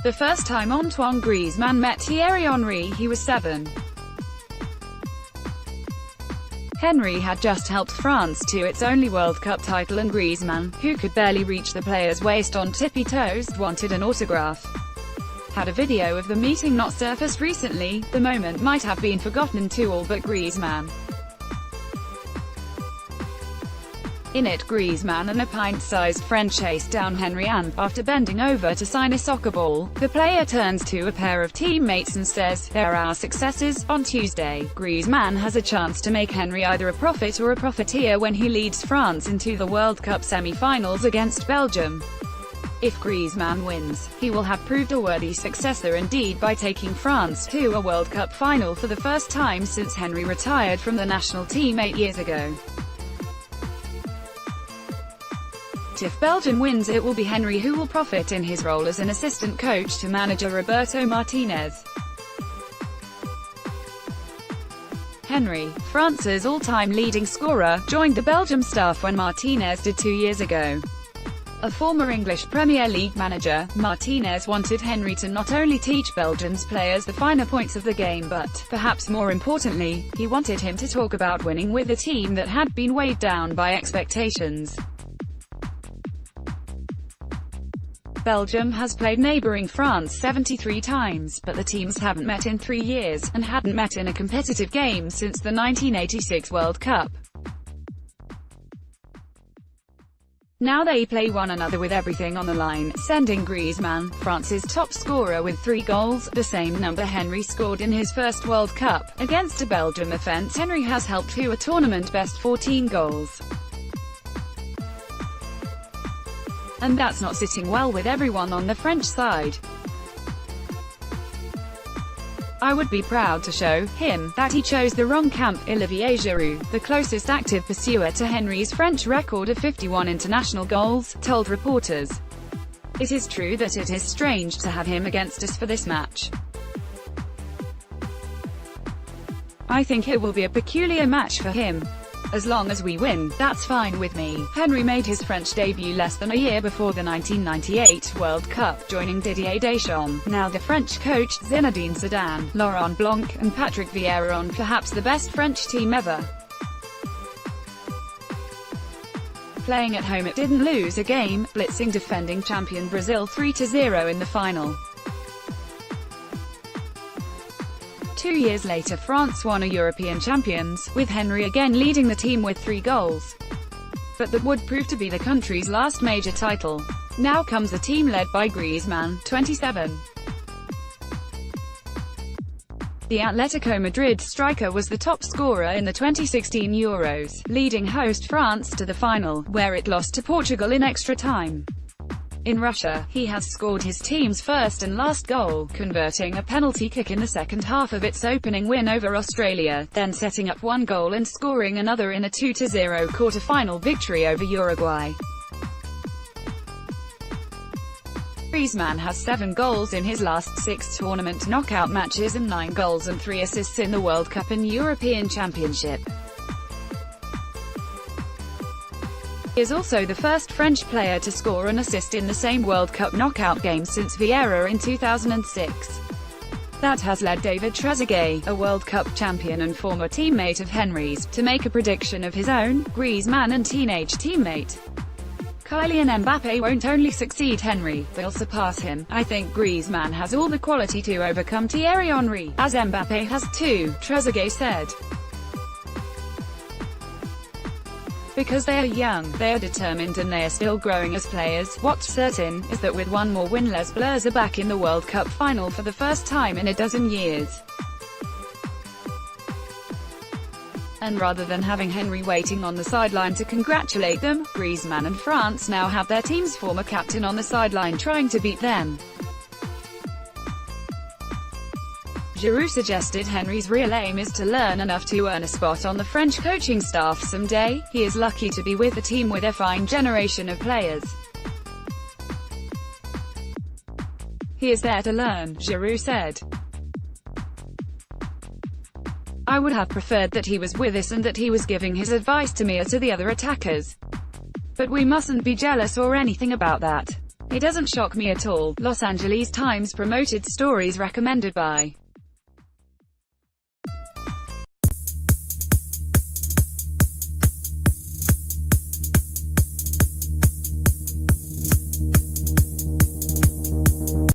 The first time Antoine Griezmann met Thierry Henry, he was 7. Henry had just helped France to its only World Cup title, and Griezmann, who could barely reach the player's waist on tippy-toes, wanted an autograph. Had a video of the meeting not surfaced recently, the moment might have been forgotten to all but Griezmann. In it, Griezmann and a pint-sized friend chased down Henry, and, after bending over to sign a soccer ball, the player turns to a pair of teammates and says, "They're our successors." On Tuesday, Griezmann has a chance to make Henry either a prophet or a profiteer when he leads France into the World Cup semi-finals against Belgium. If Griezmann wins, he will have proved a worthy successor indeed by taking France to a World Cup final for the first time since Henry retired from the national team 8 years ago. If Belgium wins, it will be Henry who will profit in his role as an assistant coach to manager Roberto Martinez. Henry, France's all-time leading scorer, joined the Belgium staff when Martinez did 2 years ago. A former English Premier League manager, Martinez wanted Henry to not only teach Belgium's players the finer points of the game but, perhaps more importantly, he wanted him to talk about winning with a team that had been weighed down by expectations. Belgium has played neighbouring France 73 times, but the teams haven't met in 3 years, and hadn't met in a competitive game since the 1986 World Cup. Now they play one another with everything on the line, sending Griezmann, France's top scorer, with 3 goals, the same number Henry scored in his first World Cup. Against a Belgium offence, Henry has helped to a tournament-best 14 goals. And that's not sitting well with everyone on the French side. "I would be proud to show him that he chose the wrong camp," Olivier Giroud, the closest active pursuer to Henry's French record of 51 international goals, told reporters. "It is true that it is strange to have him against us for this match. I think it will be a peculiar match for him. As long as we win, that's fine with me." Henry made his French debut less than a year before the 1998 World Cup, joining Didier Deschamps, now the French coach, Zinedine Zidane, Laurent Blanc, and Patrick Vieira on perhaps the best French team ever. Playing at home, it didn't lose a game, blitzing defending champion Brazil 3-0 in the final. 2 years later, France won a European Champions, with Henry again leading the team with 3 goals. But that would prove to be the country's last major title. Now comes a team led by Griezmann, 27. The Atletico Madrid striker was the top scorer in the 2016 Euros, leading host France to the final, where it lost to Portugal in extra time. In Russia, he has scored his team's first and last goal, converting a penalty kick in the second half of its opening win over Australia, then setting up 1 goal and scoring another in a 2-0 quarter-final victory over Uruguay. Griezmann has 7 goals in his last 6 tournament knockout matches and 9 goals and 3 assists in the World Cup and European Championship. He is also the first French player to score an assist in the same World Cup knockout game since Vieira in 2006. That has led David Trezeguet, a World Cup champion and former teammate of Henry's, to make a prediction of his own. Griezmann and teenage teammate Kylian Mbappé won't only succeed Henry, they'll surpass him. "I think Griezmann has all the quality to overcome Thierry Henry, as Mbappé has too," Trezeguet said. "Because they are young, they are determined, and they are still growing as players. What's certain is that with one more win, Les Bleus are back in the World Cup final for the first time in a dozen years. And rather than having Henry waiting on the sideline to congratulate them, Griezmann and France now have their team's former captain on the sideline trying to beat them." Giroud suggested Henry's real aim is to learn enough to earn a spot on the French coaching staff someday. "He is lucky to be with a team with a fine generation of players. He is there to learn," Giroud said. "I would have preferred that he was with us and that he was giving his advice to me or to the other attackers. But we mustn't be jealous or anything about that. It doesn't shock me at all. Los Angeles Times promoted stories recommended by